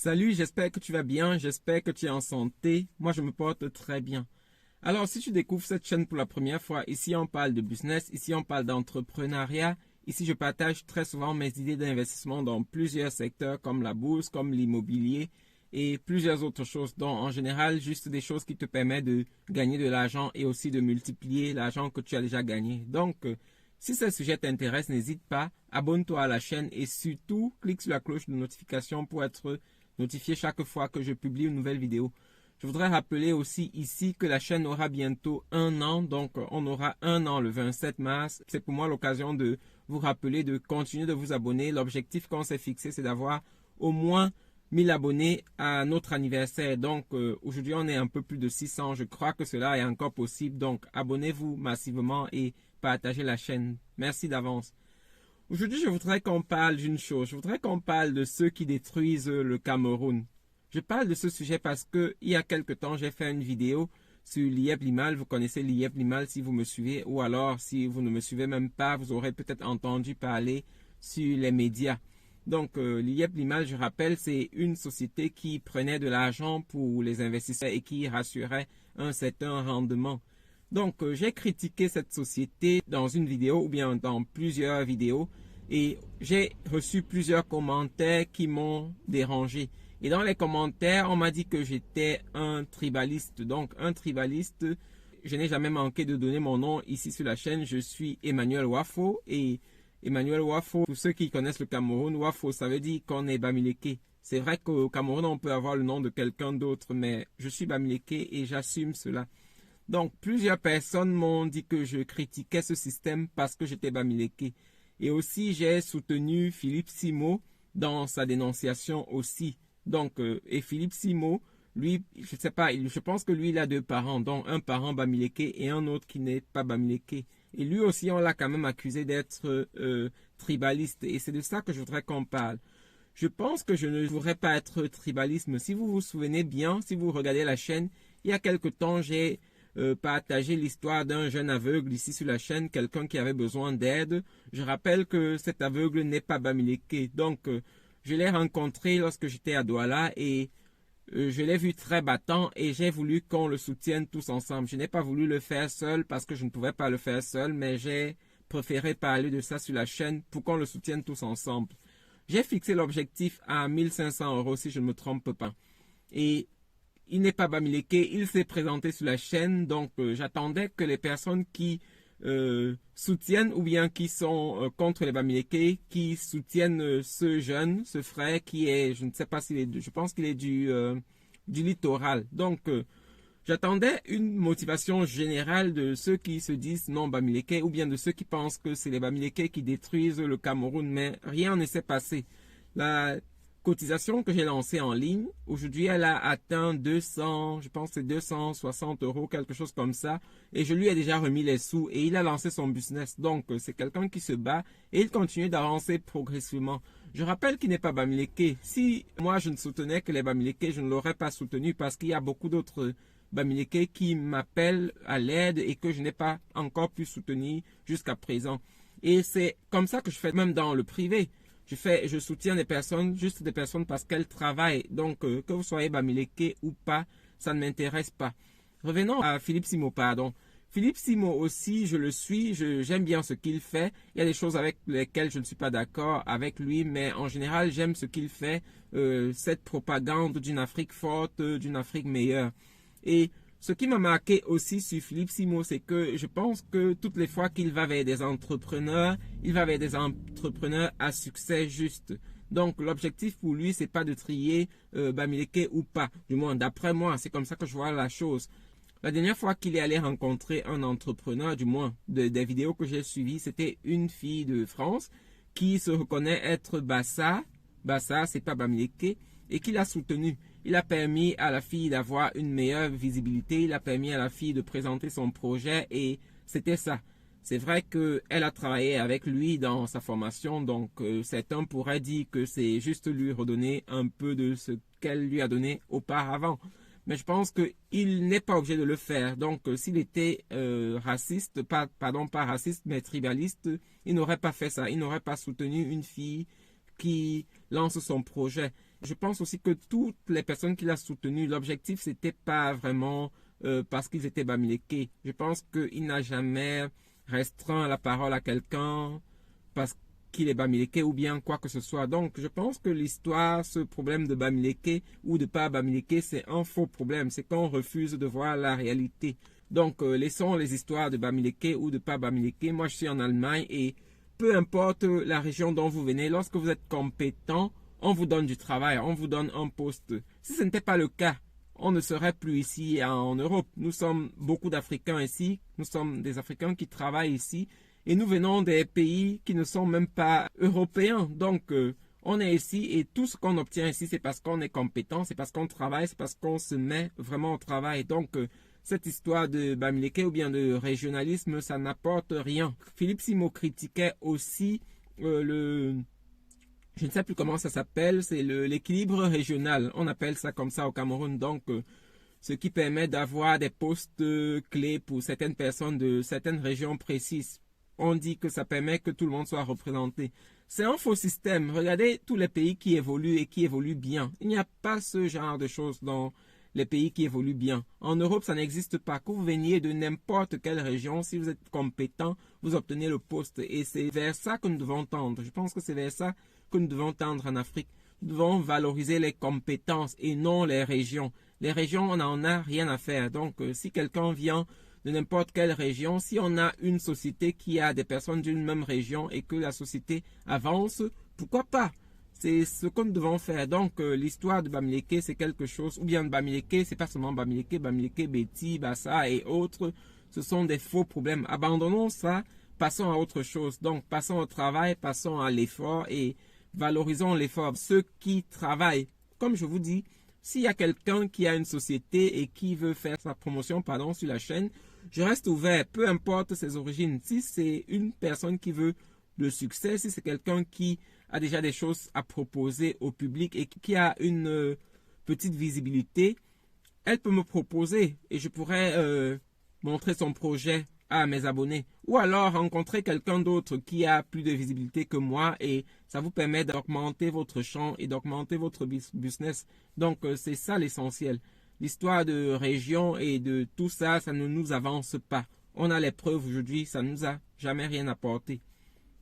Salut, j'espère que tu vas bien, j'espère que tu es en santé. Moi, je me porte très bien. Alors, si tu découvres cette chaîne pour la première fois, ici on parle de business, ici on parle d'entrepreneuriat. Ici, je partage très souvent mes idées d'investissement dans plusieurs secteurs comme la bourse, comme l'immobilier et plusieurs autres choses. Donc, en général, juste des choses qui te permettent de gagner de l'argent et aussi de multiplier l'argent que tu as déjà gagné. Donc, si ce sujet t'intéresse, n'hésite pas, abonne-toi à la chaîne et surtout, clique sur la cloche de notification pour être notifié chaque fois que je publie une nouvelle vidéo. Je voudrais rappeler aussi ici que la chaîne aura bientôt 1 an, donc on aura 1 an le 27 mars. C'est pour moi l'occasion de vous rappeler de continuer de vous abonner. L'objectif qu'on s'est fixé, c'est d'avoir au moins 1000 abonnés à notre anniversaire. Donc aujourd'hui, on est un peu plus de 600. Je crois que cela est encore possible. Donc abonnez-vous massivement et partagez la chaîne. Merci d'avance. Aujourd'hui, je voudrais qu'on parle d'une chose. Je voudrais qu'on parle de ceux qui détruisent le Cameroun. Je parle de ce sujet parce que il y a quelque temps, j'ai fait une vidéo sur l'IEP Limal. Vous connaissez l'IEP Limal si vous me suivez, ou alors si vous ne me suivez même pas, vous aurez peut-être entendu parler sur les médias. Donc l'IEP Limal, je rappelle, c'est une société qui prenait de l'argent pour les investisseurs et qui rassurait un certain rendement. Donc j'ai critiqué cette société dans une vidéo ou bien dans plusieurs vidéos et j'ai reçu plusieurs commentaires qui m'ont dérangé. Et dans les commentaires, on m'a dit que j'étais un tribaliste. Donc, un tribaliste, je n'ai jamais manqué de donner mon nom ici sur la chaîne. Je suis Emmanuel Wafo. Et Emmanuel Wafo, pour ceux qui connaissent le Cameroun, Wafo, ça veut dire qu'on est Bamileke. C'est vrai qu'au Cameroun, on peut avoir le nom de quelqu'un d'autre, mais je suis Bamileke et j'assume cela. Donc, plusieurs personnes m'ont dit que je critiquais ce système parce que j'étais Bamileke. Et aussi, j'ai soutenu Philippe Simo dans sa dénonciation aussi. Donc, et Philippe Simo, lui, je sais pas, je pense que lui, il a 2 parents, dont un parent Bamileke et un autre qui n'est pas Bamileke. Et lui aussi, on l'a quand même accusé d'être tribaliste. Et c'est de ça que je voudrais qu'on parle. Je pense que je ne voudrais pas être tribaliste. Si vous vous souvenez bien, si vous regardez la chaîne, il y a quelque temps, j'ai partagé l'histoire d'un jeune aveugle ici sur la chaîne, quelqu'un qui avait besoin d'aide. Je rappelle que cet aveugle n'est pas Bamileke. Donc, je l'ai rencontré lorsque j'étais à Douala et je l'ai vu très battant et j'ai voulu qu'on le soutienne tous ensemble. Je n'ai pas voulu le faire seul parce que je ne pouvais pas le faire seul, mais j'ai préféré parler de ça sur la chaîne pour qu'on le soutienne tous ensemble. J'ai fixé l'objectif à 1500 € si je ne me trompe pas. Et il n'est pas Bamileke, il s'est présenté sur la chaîne, donc j'attendais que les personnes qui soutiennent ou bien qui sont contre les Bamileke, qui soutiennent ce jeune, ce frère qui est, je ne sais pas s'il est, je pense qu'il est du littoral. Donc j'attendais une motivation générale de ceux qui se disent non Bamileke ou bien de ceux qui pensent que c'est les Bamileke qui détruisent le Cameroun, mais rien ne s'est passé. La cotisation que j'ai lancée en ligne, aujourd'hui elle a atteint 200, je pense que c'est 260 €, quelque chose comme ça, et je lui ai déjà remis les sous et il a lancé son business. Donc c'est quelqu'un qui se bat et il continue d'avancer progressivement. Je rappelle qu'il n'est pas Bamileke. Si moi je ne soutenais que les Bamileke, je ne l'aurais pas soutenu parce qu'il y a beaucoup d'autres Bamileke qui m'appellent à l'aide et que je n'ai pas encore pu soutenir jusqu'à présent. Et c'est comme ça que je fais même dans le privé. Je soutiens des personnes, juste des personnes parce qu'elles travaillent. Donc, que vous soyez Bamileke ou pas, ça ne m'intéresse pas. Revenons à Philippe Simo, pardon. Philippe Simo aussi, je le suis, j'aime bien ce qu'il fait. Il y a des choses avec lesquelles je ne suis pas d'accord avec lui, mais en général, j'aime ce qu'il fait, cette propagande d'une Afrique forte, d'une Afrique meilleure. Et ce qui m'a marqué aussi sur Philippe Simo, c'est que je pense que toutes les fois qu'il va vers des entrepreneurs, il va vers des entrepreneurs à succès juste. Donc l'objectif pour lui, c'est pas de trier Bamileke ou pas. Du moins, d'après moi, c'est comme ça que je vois la chose. La dernière fois qu'il est allé rencontrer un entrepreneur, du moins des vidéos que j'ai suivies, c'était une fille de France qui se reconnaît être Bassa. Bassa, c'est pas Bamileke, et qui l'a soutenu. Il a permis à la fille d'avoir une meilleure visibilité, il a permis à la fille de présenter son projet et c'était ça. C'est vrai qu'elle a travaillé avec lui dans sa formation, donc certains pourraient dire que c'est juste lui redonner un peu de ce qu'elle lui a donné auparavant. Mais je pense qu'il n'est pas obligé de le faire. Donc s'il était raciste, pas raciste, mais tribaliste, il n'aurait pas fait ça. Il n'aurait pas soutenu une fille qui lance son projet. Je pense aussi que toutes les personnes qui l'ont soutenu, l'objectif, c'était pas vraiment parce qu'ils étaient Bamileke. Je pense qu'il n'a jamais restreint la parole à quelqu'un parce qu'il est Bamileke ou bien quoi que ce soit. Donc, je pense que l'histoire, ce problème de Bamileke ou de pas Bamileke, c'est un faux problème. C'est qu'on refuse de voir la réalité. Donc, laissons les histoires de Bamileke ou de pas Bamileke. Moi, je suis en Allemagne et peu importe la région dont vous venez, lorsque vous êtes compétent, on vous donne du travail, on vous donne un poste. Si ce n'était pas le cas, on ne serait plus ici en Europe. Nous sommes beaucoup d'Africains ici, nous sommes des Africains qui travaillent ici et nous venons des pays qui ne sont même pas européens. Donc, on est ici et tout ce qu'on obtient ici, c'est parce qu'on est compétent, c'est parce qu'on travaille, c'est parce qu'on se met vraiment au travail. Donc, cette histoire de Bamileke ou bien de régionalisme, ça n'apporte rien. Philippe Simo critiquait aussi je ne sais plus comment ça s'appelle, c'est l'équilibre régional. On appelle ça comme ça au Cameroun. Donc, ce qui permet d'avoir des postes clés pour certaines personnes de certaines régions précises. On dit que ça permet que tout le monde soit représenté. C'est un faux système. Regardez tous les pays qui évoluent et qui évoluent bien. Il n'y a pas ce genre de choses dans les pays qui évoluent bien. En Europe, ça n'existe pas. Que vous veniez de n'importe quelle région, si vous êtes compétent, vous obtenez le poste. Et c'est vers ça que nous devons tendre. Je pense que c'est vers ça que nous devons tendre en Afrique. Nous devons valoriser les compétences et non les régions. Les régions, on n'en a rien à faire. Donc, si quelqu'un vient de n'importe quelle région, si on a une société qui a des personnes d'une même région et que la société avance, pourquoi pas? C'est ce que nous devons faire. Donc, l'histoire de Bamileke, c'est quelque chose, ou bien de Bamileke, c'est pas seulement Bamileke, Betty, Bassa et autres, ce sont des faux problèmes. Abandonnons ça, passons à autre chose. Donc, passons au travail, passons à l'effort et valorisons l'effort. Ceux qui travaillent, comme je vous dis, s'il y a quelqu'un qui a une société et qui veut faire sa promotion, sur la chaîne, je reste ouvert, peu importe ses origines. Si c'est une personne qui veut le succès, si c'est quelqu'un qui a déjà des choses à proposer au public et qui a une petite visibilité, elle peut me proposer et je pourrais montrer son projet à mes abonnés. Ou alors rencontrer quelqu'un d'autre qui a plus de visibilité que moi et ça vous permet d'augmenter votre champ et d'augmenter votre business. Donc c'est ça l'essentiel. L'histoire de région et de tout ça, ça ne nous avance pas. On a les preuves aujourd'hui, ça ne nous a jamais rien apporté.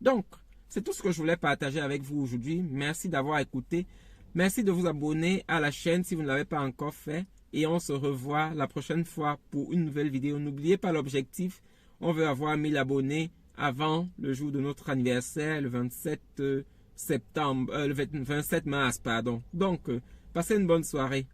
Donc, c'est tout ce que je voulais partager avec vous aujourd'hui. Merci d'avoir écouté. Merci de vous abonner à la chaîne si vous ne l'avez pas encore fait. Et on se revoit la prochaine fois pour une nouvelle vidéo. N'oubliez pas l'objectif. On veut avoir 1000 abonnés avant le jour de notre anniversaire, le 27 septembre, le 27 mars, pardon. Donc, passez une bonne soirée.